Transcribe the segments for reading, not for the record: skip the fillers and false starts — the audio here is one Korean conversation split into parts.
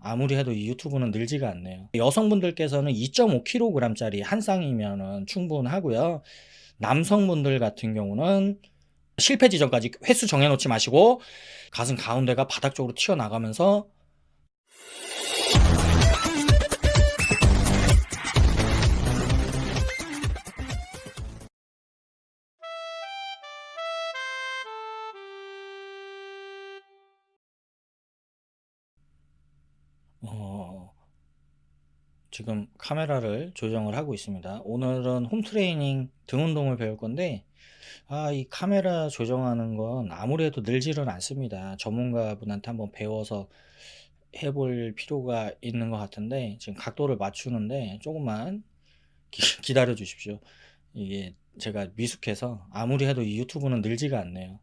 아무리 해도 이 유튜브는 늘지가 않네요. 여성분들께서는 2.5kg짜리 한 쌍이면 충분하고요. 남성분들 같은 경우는 실패 지점까지 횟수 정해놓지 마시고 가슴 가운데가 바닥 쪽으로 튀어나가면서 지금 카메라를 조정을 하고 있습니다. 오늘은 홈 트레이닝 등 운동을 배울 건데 이 카메라 조정하는 건 아무리 해도 늘지는 않습니다. 전문가분한테 한번 배워서 해볼 필요가 있는 것 같은데 지금 각도를 맞추는데 조금만 기다려 주십시오. 이게 제가 미숙해서 아무리 해도 이 유튜브는 늘지가 않네요.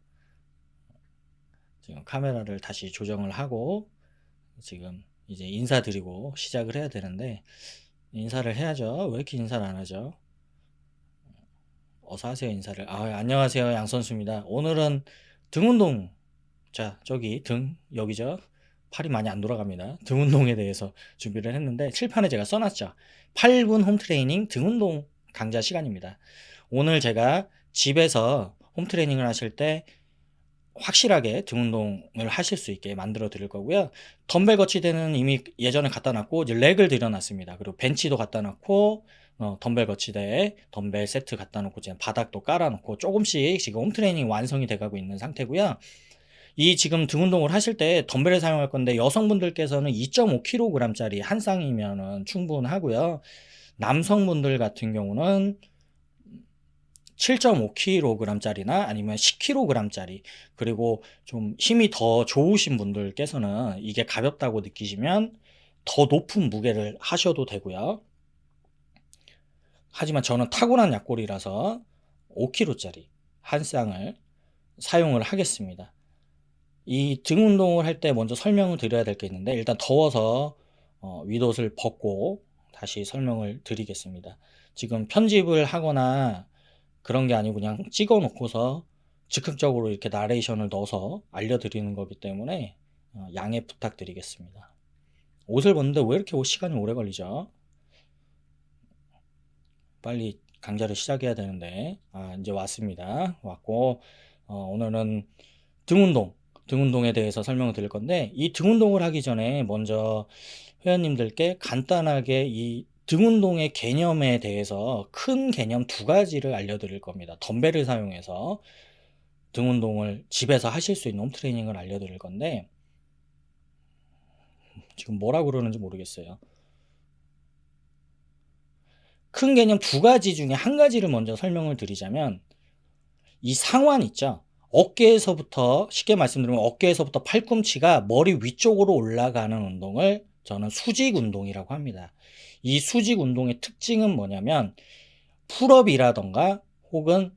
지금 카메라를 다시 조정을 하고 지금 이제 인사드리고 시작을 해야 되는데 인사를 해야죠. 왜 이렇게 인사를 안 하죠? 어서 하세요, 인사를. 안녕하세요, 양선수입니다. 오늘은 등 운동, 자, 저기 등, 여기죠. 팔이 많이 안 돌아갑니다. 등 운동에 대해서 준비를 했는데 칠판에 제가 써놨죠. 8분 홈 트레이닝 등 운동 강좌 시간입니다. 오늘 제가 집에서 홈 트레이닝을 하실 때 확실하게 등 운동을 하실 수 있게 만들어 드릴 거고요. 덤벨 거치대는 이미 예전에 갖다 놨고 이제 렉을 들여놨습니다. 그리고 벤치도 갖다 놨고 덤벨 거치대에 덤벨 세트 갖다 놓고 지금 바닥도 깔아 놓고 조금씩 지금 홈 트레이닝 완성이 돼 가고 있는 상태고요. 이 지금 등 운동을 하실 때 덤벨을 사용할 건데 여성분들께서는 2.5kg짜리 한 쌍이면 충분하고요. 남성분들 같은 경우는 7.5kg짜리나 아니면 10kg짜리, 그리고 좀 힘이 더 좋으신 분들께서는 이게 가볍다고 느끼시면 더 높은 무게를 하셔도 되고요. 하지만 저는 타고난 약골이라서 5kg짜리 한 쌍을 사용을 하겠습니다. 이 등 운동을 할 때 먼저 설명을 드려야 될 게 있는데 일단 더워서 윗옷을 벗고 다시 설명을 드리겠습니다. 지금 편집을 하거나 그런 게 아니고 그냥 찍어 놓고서 즉흥적으로 이렇게 나레이션을 넣어서 알려드리는 거기 때문에 양해 부탁드리겠습니다. 옷을 벗는데 왜 이렇게 시간이 오래 걸리죠? 빨리 강좌를 시작해야 되는데 이제 왔습니다. 왔고 오늘은 등 운동에 대해서 설명을 드릴 건데 이 등 운동을 하기 전에 먼저 회원님들께 간단하게 이 등 운동의 개념에 대해서 큰 개념 두 가지를 알려드릴 겁니다. 덤벨을 사용해서 등 운동을 집에서 하실 수 있는 홈 트레이닝을 알려드릴 건데 지금 뭐라고 그러는지 모르겠어요. 큰 개념 두 가지 중에 한 가지를 먼저 설명을 드리자면 이 상완 있죠. 어깨에서부터 쉽게 말씀드리면 어깨에서부터 팔꿈치가 머리 위쪽으로 올라가는 운동을 저는 수직 운동이라고 합니다. 이 수직 운동의 특징은 뭐냐면 풀업이라던가 혹은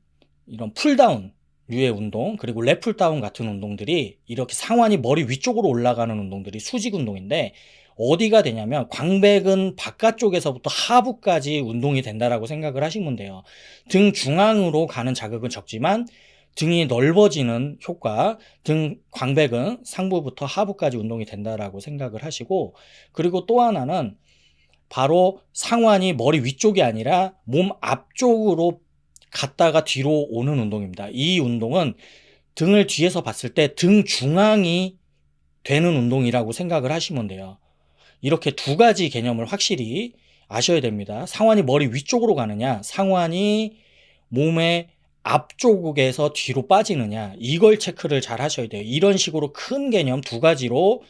이런 풀다운 류의 운동, 그리고 랩풀다운 같은 운동들이 이렇게 상완이 머리 위쪽으로 올라가는 운동들이 수직 운동인데 어디가 되냐면 광배근 바깥쪽에서부터 하부까지 운동이 된다라고 생각을 하시면 돼요. 등 중앙으로 가는 자극은 적지만 등이 넓어지는 효과, 등 광배근 상부부터 하부까지 운동이 된다라고 생각을 하시고, 그리고 또 하나는 바로 상완이 머리 위쪽이 아니라 몸 앞쪽으로 갔다가 뒤로 오는 운동입니다. 이 운동은 등을 뒤에서 봤을 때 등 중앙이 되는 운동이라고 생각을 하시면 돼요. 이렇게 두 가지 개념을 확실히 아셔야 됩니다. 상완이 머리 위쪽으로 가느냐, 상완이 몸의 앞쪽에서 뒤로 빠지느냐, 이걸 체크를 잘 하셔야 돼요. 이런 식으로 큰 개념 두 가지로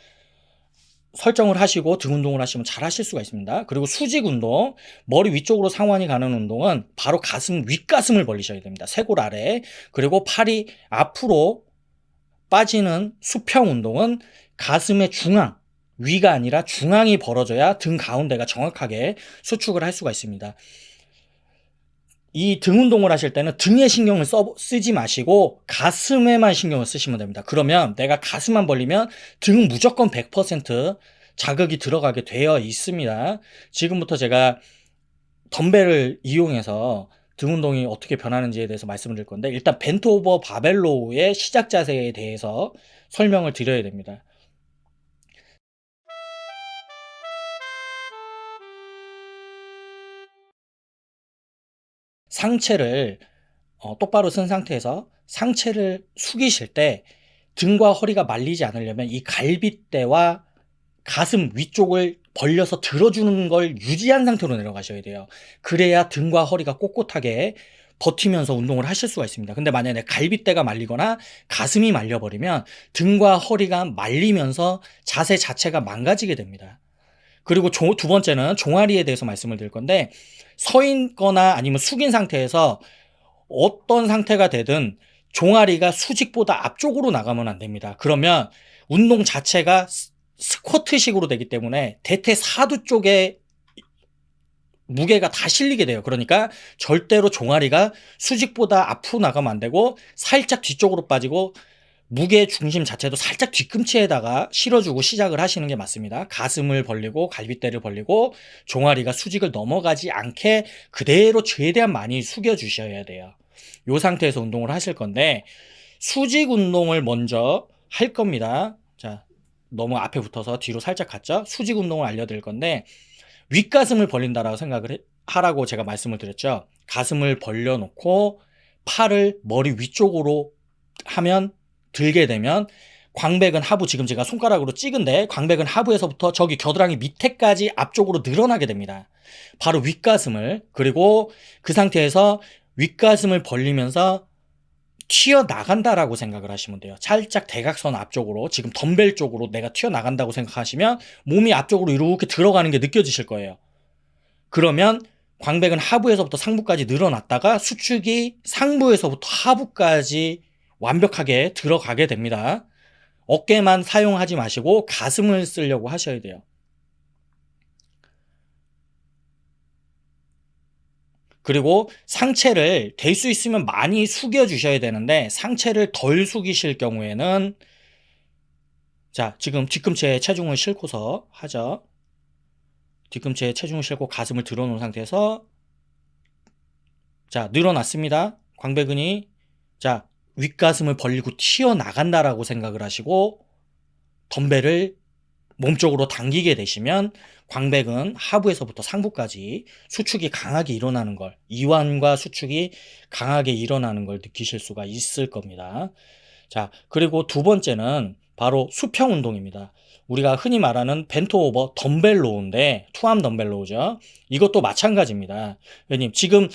설정을 하시고 등 운동을 하시면 잘 하실 수가 있습니다. 그리고 수직 운동, 머리 위쪽으로 상완이 가는 운동은 바로 가슴, 윗가슴을 벌리셔야 됩니다. 쇄골 아래. 그리고 팔이 앞으로 빠지는 수평 운동은 가슴의 중앙, 위가 아니라 중앙이 벌어져야 등 가운데가 정확하게 수축을 할 수가 있습니다. 이 등 운동을 하실 때는 등에 신경을 쓰지 마시고 가슴에만 신경을 쓰시면 됩니다. 그러면 내가 가슴만 벌리면 등은 무조건 100% 자극이 들어가게 되어 있습니다. 지금부터 제가 덤벨을 이용해서 등 운동이 어떻게 변하는지에 대해서 말씀을 드릴 건데 일단 벤트 오버 바벨로우의 시작 자세에 대해서 설명을 드려야 됩니다. 상체를 똑바로 쓴 상태에서 상체를 숙이실 때 등과 허리가 말리지 않으려면 이 갈빗대와 가슴 위쪽을 벌려서 들어주는 걸 유지한 상태로 내려가셔야 돼요. 그래야 등과 허리가 꼿꼿하게 버티면서 운동을 하실 수가 있습니다. 근데 만약에 갈빗대가 말리거나 가슴이 말려버리면 등과 허리가 말리면서 자세 자체가 망가지게 됩니다. 그리고 두 번째는 종아리에 대해서 말씀을 드릴 건데, 서 있거나 아니면 숙인 상태에서 어떤 상태가 되든 종아리가 수직보다 앞쪽으로 나가면 안 됩니다. 그러면 운동 자체가 스쿼트식으로 되기 때문에 대퇴사두 쪽에 무게가 다 실리게 돼요. 그러니까 절대로 종아리가 수직보다 앞으로 나가면 안 되고 살짝 뒤쪽으로 빠지고 무게 중심 자체도 살짝 뒤꿈치에다가 실어주고 시작을 하시는 게 맞습니다. 가슴을 벌리고 갈빗대를 벌리고 종아리가 수직을 넘어가지 않게 그대로 최대한 많이 숙여 주셔야 돼요. 이 상태에서 운동을 하실 건데, 수직 운동을 먼저 할 겁니다. 자, 너무 앞에 붙어서 뒤로 살짝 갔죠? 수직 운동을 알려드릴 건데, 윗가슴을 벌린다라고 생각을 하라고 제가 말씀을 드렸죠. 가슴을 벌려놓고 팔을 머리 위쪽으로 하면, 들게 되면 광배근 하부, 지금 제가 손가락으로 찍은데 광배근 하부에서부터 저기 겨드랑이 밑에까지 앞쪽으로 늘어나게 됩니다. 바로 윗가슴을, 그리고 그 상태에서 윗가슴을 벌리면서 튀어나간다라고 생각을 하시면 돼요. 살짝 대각선 앞쪽으로, 지금 덤벨 쪽으로 내가 튀어나간다고 생각하시면 몸이 앞쪽으로 이렇게 들어가는 게 느껴지실 거예요. 그러면 광배근 하부에서부터 상부까지 늘어났다가 수축이 상부에서부터 하부까지 완벽하게 들어가게 됩니다. 어깨만 사용하지 마시고 가슴을 쓰려고 하셔야 돼요. 그리고 상체를 될 수 있으면 많이 숙여 주셔야 되는데, 상체를 덜 숙이실 경우에는, 자, 지금 뒤꿈치에 체중을 싣고서 하죠. 뒤꿈치에 체중을 싣고 가슴을 들어놓은 상태에서, 자, 늘어났습니다. 광배근이. 자, 윗가슴을 벌리고 튀어나간다라고 생각을 하시고 덤벨을 몸쪽으로 당기게 되시면 광배근 하부에서부터 상부까지 수축이 강하게 일어나는 걸, 이완과 수축이 강하게 일어나는 걸 느끼실 수가 있을 겁니다. 자, 그리고 두 번째는 바로 수평 운동입니다. 우리가 흔히 말하는 벤트오버 덤벨 로우인데, 투암 덤벨 로우죠. 이것도 마찬가지입니다. 왜냐면 지금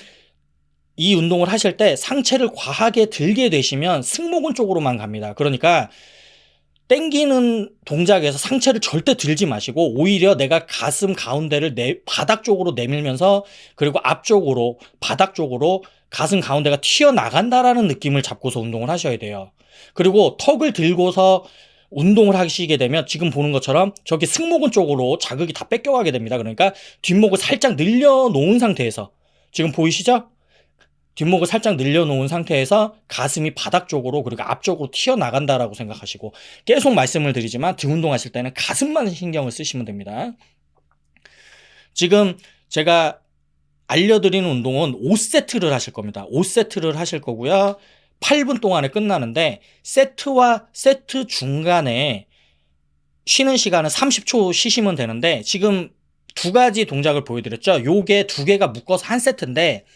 이 운동을 하실 때 상체를 과하게 들게 되시면 승모근 쪽으로만 갑니다. 그러니까 땡기는 동작에서 상체를 절대 들지 마시고 오히려 내가 가슴 가운데를 바닥 쪽으로 내밀면서, 그리고 앞쪽으로 바닥 쪽으로 가슴 가운데가 튀어나간다라는 느낌을 잡고서 운동을 하셔야 돼요. 그리고 턱을 들고서 운동을 하시게 되면 지금 보는 것처럼 저기 승모근 쪽으로 자극이 다 뺏겨가게 됩니다. 그러니까 뒷목을 살짝 늘려놓은 상태에서, 지금 보이시죠? 뒷목을 살짝 늘려놓은 상태에서 가슴이 바닥 쪽으로 그리고 앞쪽으로 튀어나간다라고 생각하시고, 계속 말씀을 드리지만 등 운동하실 때는 가슴만 신경을 쓰시면 됩니다. 지금 제가 알려드리는 운동은 5세트를 하실 겁니다. 5세트를 하실 거고요. 8분 동안에 끝나는데, 세트와 세트 중간에 쉬는 시간은 30초 쉬시면 되는데, 지금 두 가지 동작을 보여드렸죠. 요게 두 개가 묶어서 한 세트인데,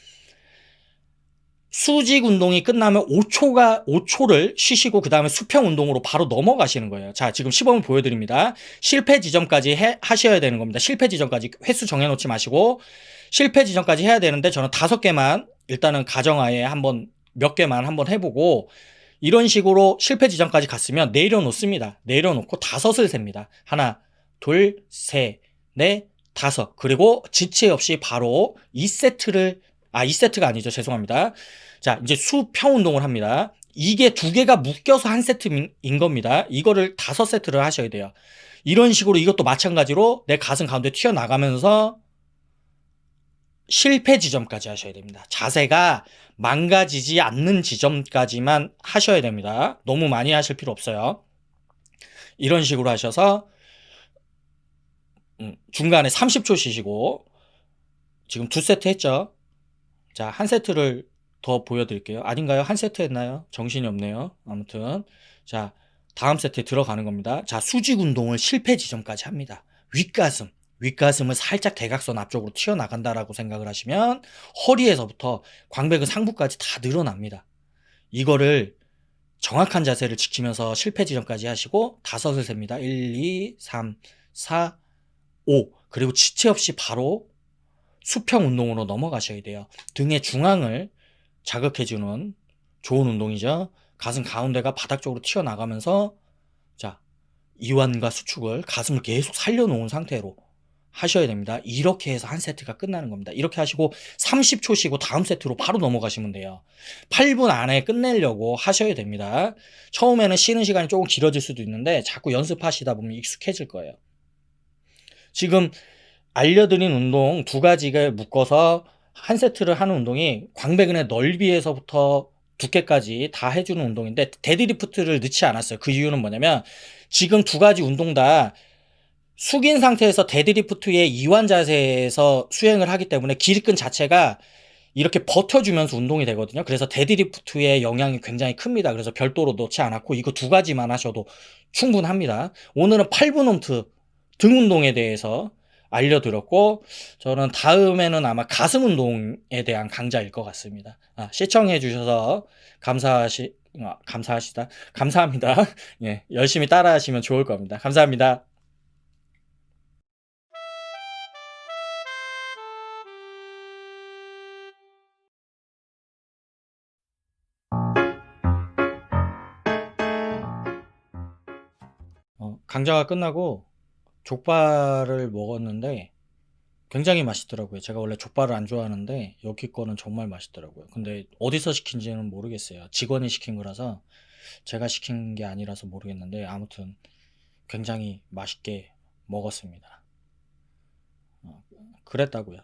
수직 운동이 끝나면 5초를 쉬시고 그 다음에 수평 운동으로 바로 넘어가시는 거예요. 자, 지금 시범을 보여드립니다. 실패 지점까지 하셔야 되는 겁니다. 실패 지점까지 횟수 정해놓지 마시고 실패 지점까지 해야 되는데, 저는 5개만 일단은 가정하에 몇 개만 한번 해보고, 이런 식으로 실패 지점까지 갔으면 내려놓습니다. 내려놓고 5을 셉니다. 하나, 둘, 셋, 넷, 5. 그리고 지체 없이 바로 2세트가 아니죠. 죄송합니다. 자, 이제 수평 운동을 합니다. 이게 두 개가 묶여서 한 세트인 겁니다. 이거를 5세트를 하셔야 돼요. 이런 식으로 이것도 마찬가지로 내 가슴 가운데 튀어나가면서 실패 지점까지 하셔야 됩니다. 자세가 망가지지 않는 지점까지만 하셔야 됩니다. 너무 많이 하실 필요 없어요. 이런 식으로 하셔서 중간에 30초 쉬시고, 지금 2세트 했죠. 자, 한 세트를 더 보여드릴게요. 아닌가요? 한 세트 했나요? 정신이 없네요. 아무튼 자, 다음 세트에 들어가는 겁니다. 자, 수직 운동을 실패 지점까지 합니다. 윗가슴, 윗가슴을 살짝 대각선 앞쪽으로 튀어나간다라고 생각을 하시면 허리에서부터 광배근 상부까지 다 늘어납니다. 이거를 정확한 자세를 지키면서 실패 지점까지 하시고 5을 셉니다. 1, 2, 3, 4, 5. 그리고 지체 없이 바로 수평 운동으로 넘어가셔야 돼요. 등의 중앙을 자극해주는 좋은 운동이죠. 가슴 가운데가 바닥 쪽으로 튀어나가면서 자, 이완과 수축을 가슴을 계속 살려놓은 상태로 하셔야 됩니다. 이렇게 해서 한 세트가 끝나는 겁니다. 이렇게 하시고 30초 쉬고 다음 세트로 바로 넘어가시면 돼요. 8분 안에 끝내려고 하셔야 됩니다. 처음에는 쉬는 시간이 조금 길어질 수도 있는데 자꾸 연습하시다 보면 익숙해질 거예요. 지금 알려드린 운동 2가지를 묶어서 한 세트를 하는 운동이 광배근의 넓이에서부터 두께까지 다 해주는 운동인데 데드리프트를 넣지 않았어요. 그 이유는 뭐냐면 지금 2가지 운동 다 숙인 상태에서 데드리프트의 이완 자세에서 수행을 하기 때문에 기립근 자체가 이렇게 버텨주면서 운동이 되거든요. 그래서 데드리프트의 영향이 굉장히 큽니다. 그래서 별도로 넣지 않았고 이거 2가지만 하셔도 충분합니다. 오늘은 8분 홈트 등 운동에 대해서 알려드렸고 저는 다음에는 아마 가슴 운동에 대한 강좌일 것 같습니다. 시청해 주셔서 감사합니다. 예, 열심히 따라 하시면 좋을 겁니다. 감사합니다. 강좌가 끝나고 족발을 먹었는데 굉장히 맛있더라고요. 제가 원래 족발을 안 좋아하는데 여기 거는 정말 맛있더라고요. 근데 어디서 시킨지는 모르겠어요. 직원이 시킨 거라서 제가 시킨 게 아니라서 모르겠는데 아무튼 굉장히 맛있게 먹었습니다. 그랬다고요.